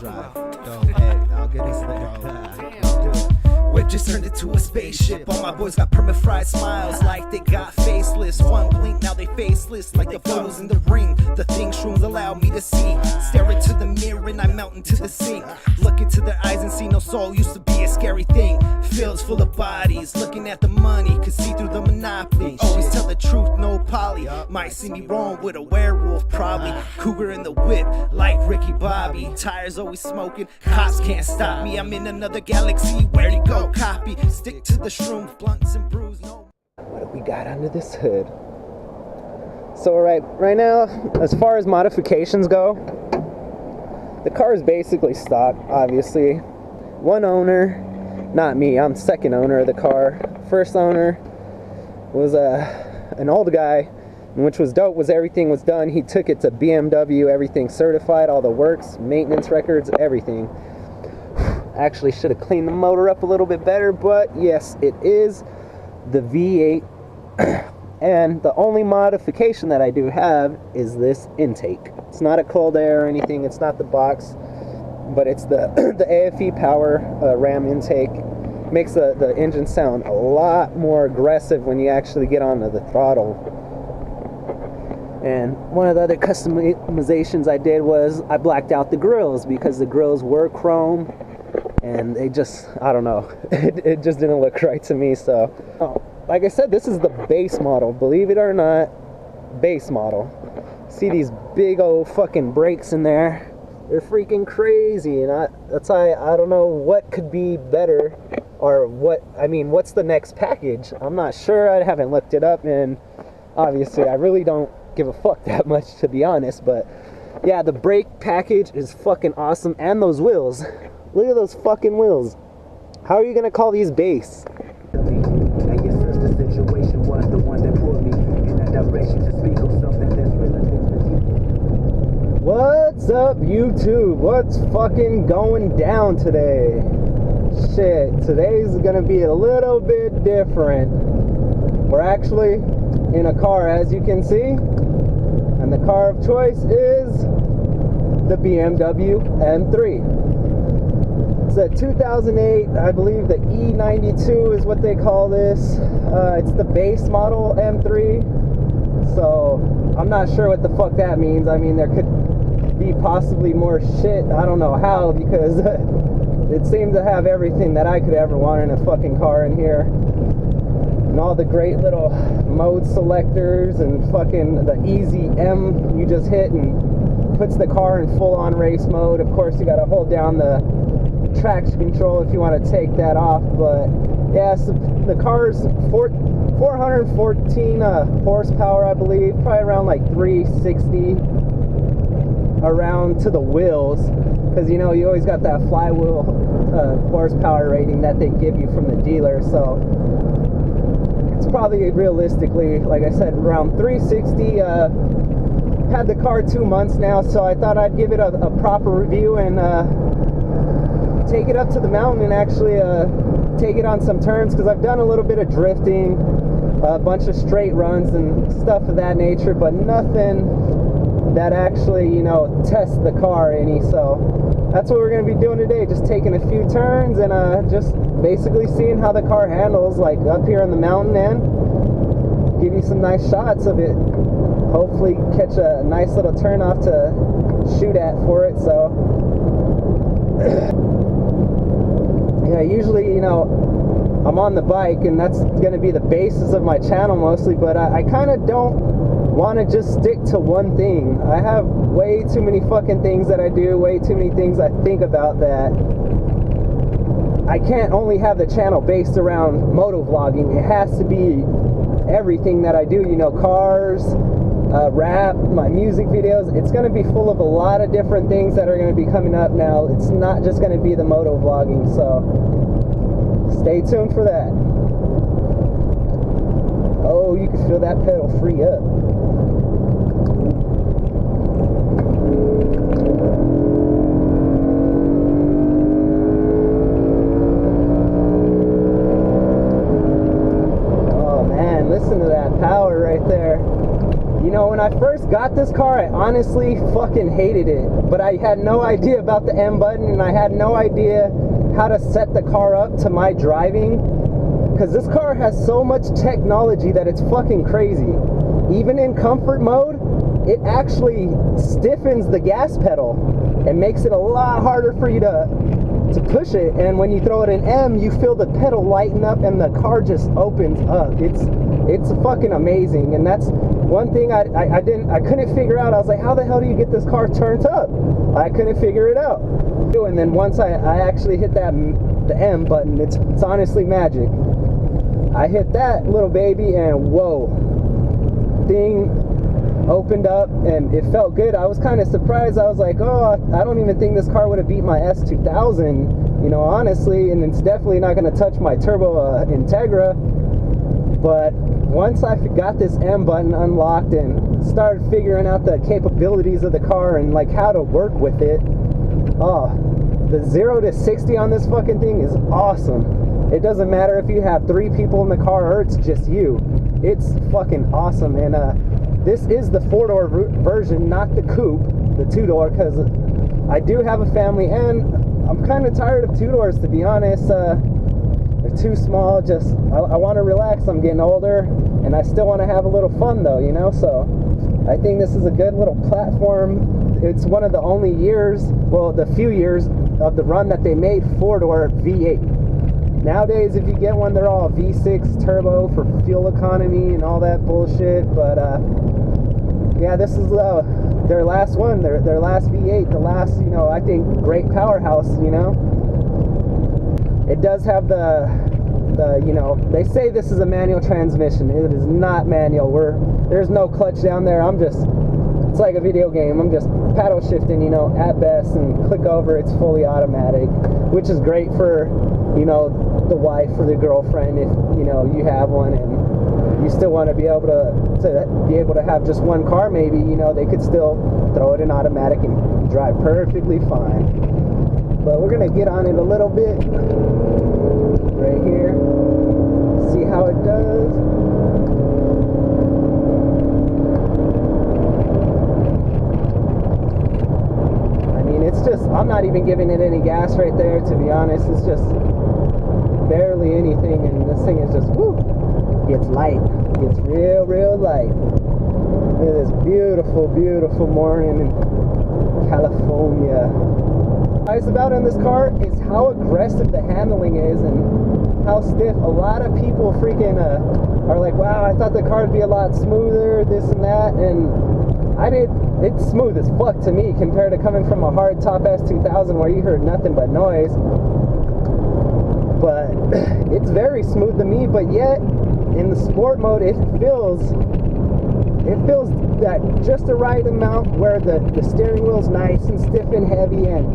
drive. Hey, I'll get this bro. Whip just turned into a spaceship. All my boys got perma-fried smiles like they got faceless. One blink, now they faceless like the photos in the ring. The thing shrooms allow me to see. Stare into the mirror and I melt into the sink. Look into their eyes and see no soul used to be a scary thing. Fields full of bodies, looking at the money, could see through the monopoly. Always tell the truth, no poly. Might see me wrong with a werewolf, probably. Cougar in the whip, like Ricky Bobby. Tires always smoking, cops can't stop me. I'm in another galaxy, where'd he go? Copy, stick to the shrooms, blunts and brews. No. What do we got under this hood? So right now, as far as modifications go, the car is basically stock, obviously. One owner, not me, I'm second owner of the car. First owner was an old guy, which was dope, was everything was done. He took it to BMW, everything certified, all the works, maintenance records, everything. Actually should have cleaned the motor up a little bit better, but yes, it is the V8. And the only modification that I do have is this intake. It's not a cold air or anything, it's not the box, but it's the AFE power ram intake. Makes the engine sound a lot more aggressive when you actually get onto the throttle. And one of the other customizations I did was I blacked out the grills because the grills were chrome and they just, I don't know, it just didn't look right to me. So like I said, this is the base model, believe it or not, base model. See these big old fucking brakes in there, they're freaking crazy. And that's why I don't know what could be better, or what's the next package. I'm not sure, I haven't looked it up, and obviously I really don't give a fuck that much, to be honest. But yeah, the brake package is fucking awesome. And those wheels, look at those fucking wheels. How are you gonna call these base? And your sister's situation was the one that pulled me in that direction to speak of something that's relative to you. What's up, YouTube? What's fucking going down today? Shit, today's gonna be a little bit different. We're actually in a car, as you can see, and the car of choice is the BMW M3. It's a 2008, I believe the E92 is what they call this. It's the base model M3, so I'm not sure what the fuck that means. I mean, there could be possibly more shit, I don't know how, because it seems to have everything that I could ever want in a fucking car in here. And all the great little mode selectors and fucking the easy M you just hit and puts the car in full-on race mode. Of course, you gotta hold down the traction control if you want to take that off. But yeah, so the car's 414 horsepower, I believe, probably around like 360 around to the wheels, because you know you always got that flywheel horsepower rating that they give you from the dealer. So it's probably realistically, like I said, around 360. Had the car 2 months now, so I thought I'd give it a proper review and take it up to the mountain and actually take it on some turns, because I've done a little bit of drifting, a bunch of straight runs and stuff of that nature, but nothing that actually, you know, tests the car any. So that's what we're going to be doing today, just taking a few turns and just basically seeing how the car handles, like up here on the mountain, and give you some nice shots of it. Hopefully catch a nice little turn off to shoot at for it. So yeah, usually, you know, I'm on the bike and that's going to be the basis of my channel mostly, but I kind of don't want to just stick to one thing. I have way too many fucking things that I do, way too many things I think about, that I can't only have the channel based around moto vlogging. It has to be everything that I do, you know, cars, rap, my music videos. It's going to be full of a lot of different things that are going to be coming up now. It's not just going to be the moto vlogging, so stay tuned for that. Oh, you can feel that pedal free up. Oh man, listen to that power right there. You know, when I first got this car, I honestly fucking hated it, but I had no idea about the M button, and I had no idea how to set the car up to my driving, because this car has so much technology that it's fucking crazy. Even in comfort mode, it actually stiffens the gas pedal and makes it a lot harder for you to push it. And when you throw it in M, you feel the pedal lighten up and the car just opens up. It's fucking amazing. And that's one thing I couldn't figure out. I was like, how the hell do you get this car turned up? I couldn't figure it out. And then once I actually hit the M button, it's honestly magic. I hit that little baby and whoa, thing opened up and it felt good. I was kind of surprised. I was like, oh, I don't even think this car would have beat my S2000, you know, honestly, and it's definitely not going to touch my turbo Integra. But once I got this M button unlocked and started figuring out the capabilities of the car and like how to work with it, oh, the 0 to 60 on this fucking thing is awesome. It doesn't matter if you have 3 people in the car or it's just you. It's fucking awesome. And this is the 4-door version, not the coupe, the 2-door, because I do have a family and I'm kind of tired of 2-doors, to be honest. They're too small. Just I want to relax. I'm getting older and I still want to have a little fun though, you know. So I think this is a good little platform. It's one of the only years, well, the few years of the run that they made 4-door V8. Nowadays, if you get one, they're all V6 turbo for fuel economy and all that bullshit. But yeah, this is their last one, their last V8, the last, you know, I think great powerhouse. You know, it does have the you know, they say this is a manual transmission. It is not manual. There's no clutch down there. It's like a video game. I'm just paddle shifting, you know, at best, and click over. It's fully automatic, which is great for, you know, the wife or the girlfriend if, you know, you have one and you still want to be able to have just one car. Maybe, you know, they could still throw it in automatic and drive perfectly fine. But we're gonna get on it a little bit right here, see how it does. It's just, I'm not even giving it any gas right there, to be honest. It's just barely anything, and this thing is just, whoo, gets light. Gets real, real light. Look at this beautiful, beautiful morning in California. What I like about in this car is how aggressive the handling is and how stiff. A lot of people freaking are like, wow, I thought the car would be a lot smoother, this and that, and it's smooth as fuck to me compared to coming from a hard top S2000 where you heard nothing but noise. But it's very smooth to me, but yet in the sport mode it feels that just the right amount where the steering wheel's nice and stiff and heavy, and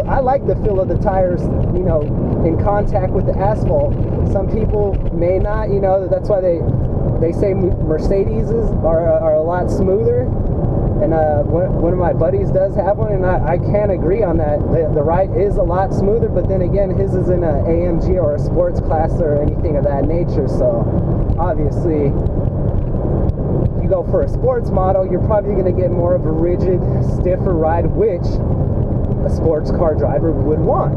I like the feel of the tires, you know, in contact with the asphalt. Some people may not, you know, that's why they say Mercedes are a lot smoother. And one of my buddies does have one, and I can't agree on that. The ride is a lot smoother, but then again, his is in an AMG or a sports class or anything of that nature. So obviously, if you go for a sports model, you're probably going to get more of a rigid, stiffer ride, which a sports car driver would want.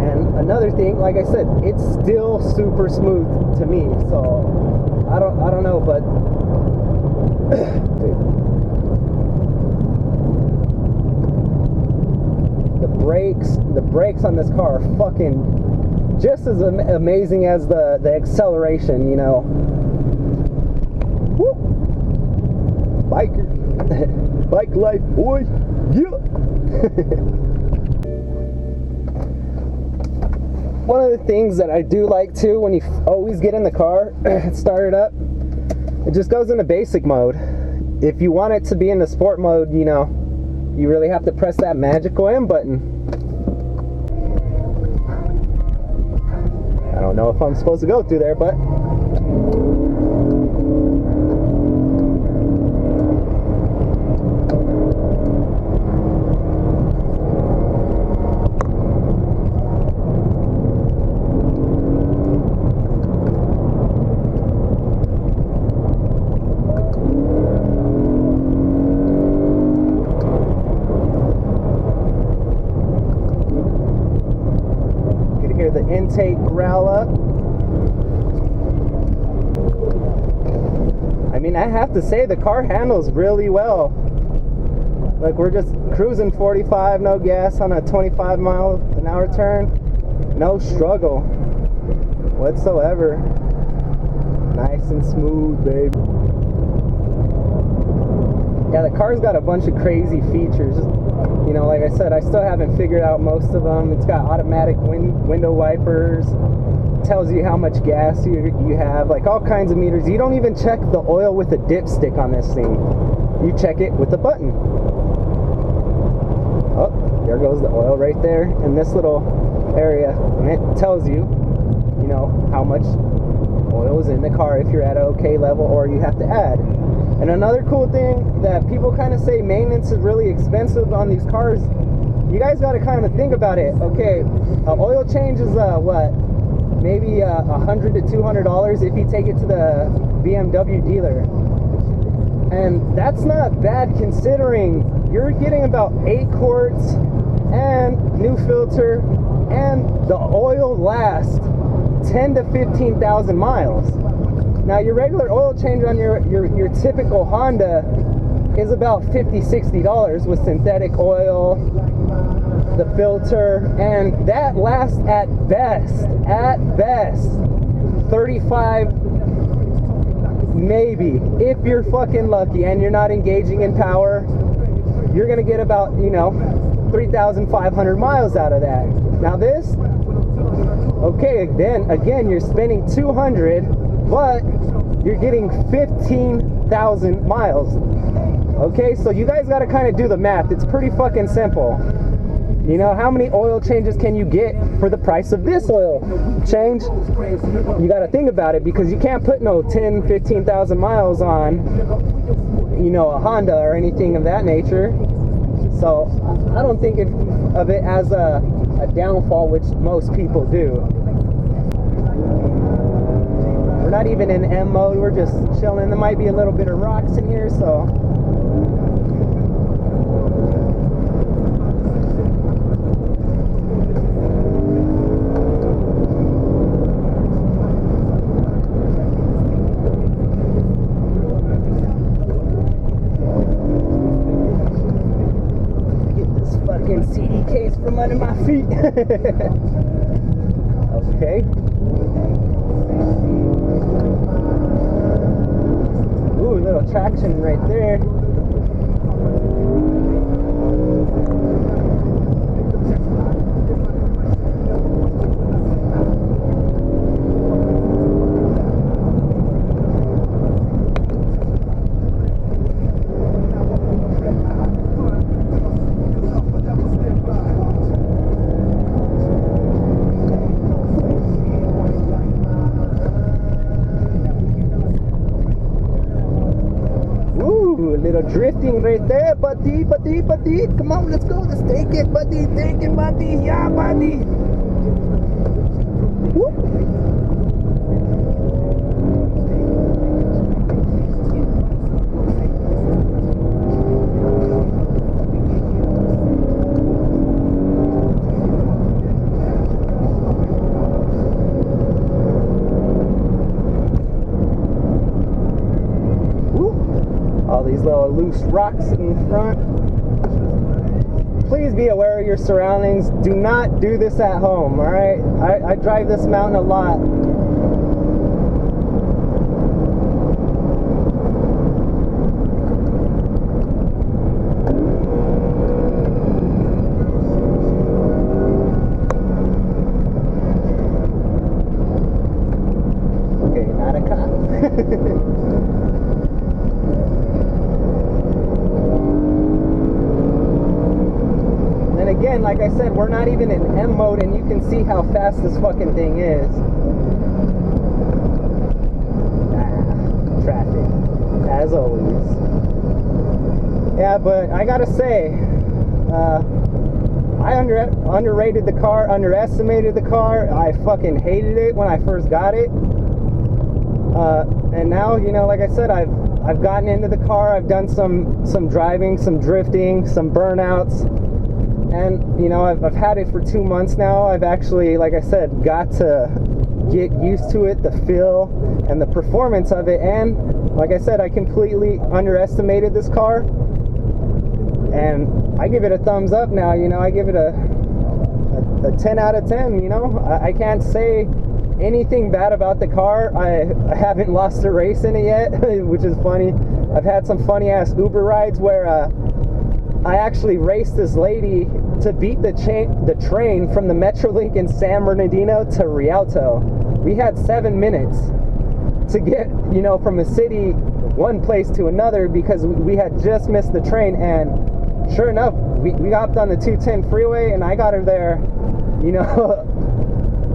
And another thing, like I said, it's still super smooth to me. So I don't know, but the brakes on this car are fucking just as amazing as the acceleration, you know. Woo! Biker, bike life, boy. Yeah. One of the things that I do like too, when you always get in the car, start it up, it just goes into basic mode. If you want it to be in the sport mode, you know, you really have to press that magical M button. I don't know if I'm supposed to go through there, but intake growl up. I mean, I have to say the car handles really well. Like, we're just cruising 45, no gas on a 25-mile-an-hour turn. No struggle whatsoever. Nice and smooth, babe. Yeah, the car's got a bunch of crazy features. You know, like I said, I still haven't figured out most of them. It's got automatic window wipers. Tells you how much gas you have. Like, all kinds of meters. You don't even check the oil with a dipstick on this thing. You check it with a button. Oh, there goes the oil right there in this little area. And it tells you, you know, how much oil is in the car if you're at an okay level or you have to add. And another cool thing that people kind of say maintenance is really expensive on these cars. You guys got to kind of think about it. Okay, oil change is what? Maybe $100 to $200 if you take it to the BMW dealer. And that's not bad considering you're getting about 8 quarts and new filter, and the oil lasts 10 to 15,000 miles. Now your regular oil change on your typical Honda is about $50, $60 with synthetic oil, the filter, and that lasts at best 35, maybe, if you're fucking lucky and you're not engaging in power. You're gonna get about, you know, 3,500 miles out of that. Now this, okay, then again you're spending 200, but you're getting 15,000 miles. Okay, so you guys got to kind of do the math. It's pretty fucking simple. You know, how many oil changes can you get for the price of this oil change? You got to think about it, because you can't put no 10, 15,000 miles on, you know, a Honda or anything of that nature. So I don't think of it as a downfall, which most people do. We're not even in M mode, we're just chilling. There might be a little bit of rocks in here, so. Get this fucking CD case from under my feet. Okay. Ooh, little traction right there. Little drifting right there, buddy. Come on, let's go. Let's take it, buddy. Take it, buddy. Yeah, buddy. Whoop. All these little loose rocks in front. Please be aware of your surroundings. Do not do this at home, all right? I drive this mountain a lot. Okay, not a cop. Again, like I said, we're not even in M mode, and you can see how fast this fucking thing is. Traffic, as always. Yeah, but I gotta say, I underrated the car, underestimated the car. I fucking hated it when I first got it. And now, you know, like I said, I've gotten into the car. I've done some driving, some drifting, some burnouts. And you know, I've had it for 2 months now. I've actually, like I said, got to get used to it, the feel and the performance of it. And like I said, I completely underestimated this car, and I give it a thumbs up now. You know, I give it a 10 out of 10. You know, I can't say anything bad about the car. I haven't lost a race in it yet, which is funny. I've had some funny ass Uber rides where I actually raced this lady to beat the train from the Metrolink in San Bernardino to Rialto. We had 7 minutes to get, you know, from a city one place to another because we had just missed the train. And sure enough, we hopped on the 210 freeway and I got her there, you know,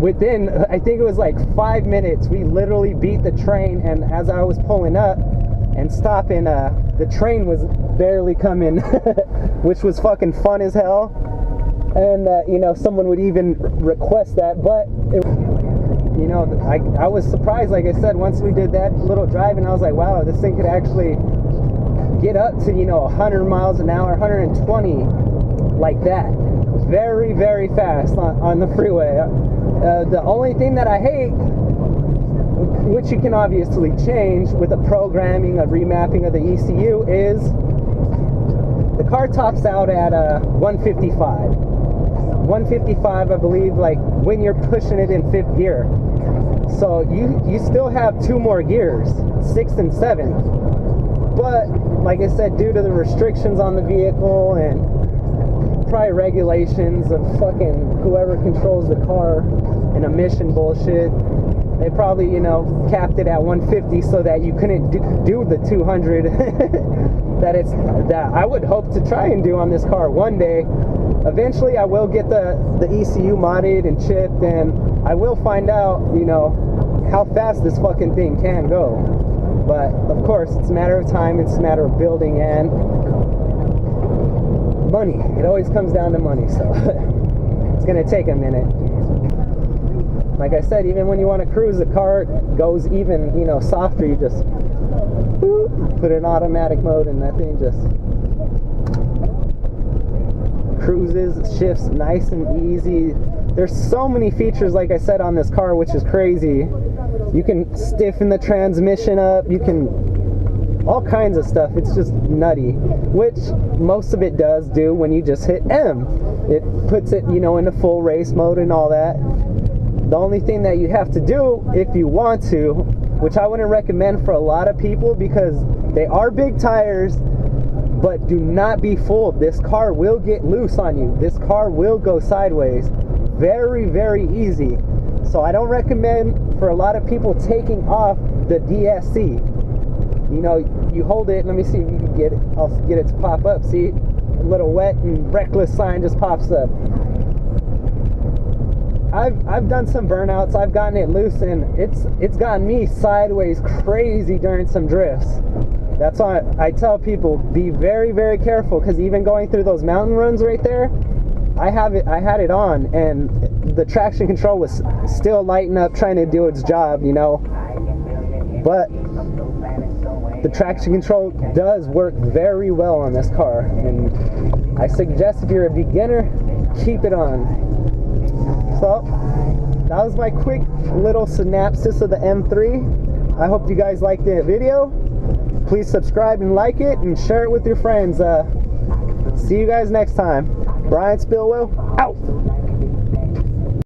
within, I think it was like 5 minutes. We literally beat the train, and as I was pulling up and stopping, the train was barely coming, which was fucking fun as hell. And you know, someone would even request that, but it, you know, I was surprised, like I said, once we did that little drive, and I was like, wow, this thing could actually get up to, you know, 100 miles an hour, 120, like that. Very, very fast on the freeway. The only thing that I hate, which you can obviously change with a programming, a remapping of the ECU, is the car tops out at 155. 155, I believe, like when you're pushing it in 5th gear. So you still have 2 more gears, 6th and 7th. But like I said, due to the restrictions on the vehicle and probably regulations of fucking whoever controls the car and emission bullshit, they probably, you know, capped it at 150 so that you couldn't do the 200 that I would hope to try and do on this car one day. Eventually I will get the ECU modded and chipped, and I will find out, you know, how fast this fucking thing can go. But of course, it's a matter of time, it's a matter of building and money. It always comes down to money, so it's gonna take a minute. Like I said, even when you want to cruise, the car goes even, you know, softer. You just boop, put it in automatic mode and that thing just cruises, shifts nice and easy. There's so many features, like I said, on this car, which is crazy. You can stiffen the transmission up, you can, all kinds of stuff. It's just nutty, which most of it does do when you just hit M. It puts it, you know, into full race mode and all that. The only thing that you have to do if you want to, which I wouldn't recommend for a lot of people because they are big tires, but do not be fooled. This car will get loose on you. This car will go sideways very, very easy. So I don't recommend for a lot of people taking off the DSC. You know, you hold it, let me see if you can get it. I'll get it to pop up. See, a little wet and reckless sign just pops up. I've done some burnouts. I've gotten it loose, and it's gotten me sideways crazy during some drifts. That's why I tell people, be very, very careful, because even going through those mountain runs right there, I had it on, and the traction control was still lighting up, trying to do its job, you know. But the traction control does work very well on this car, and I suggest if you're a beginner, keep it on. So that was my quick little synopsis of the M3. I hope you guys liked the video. Please subscribe and like it and share it with your friends. See you guys next time. Brian Spillwell, out.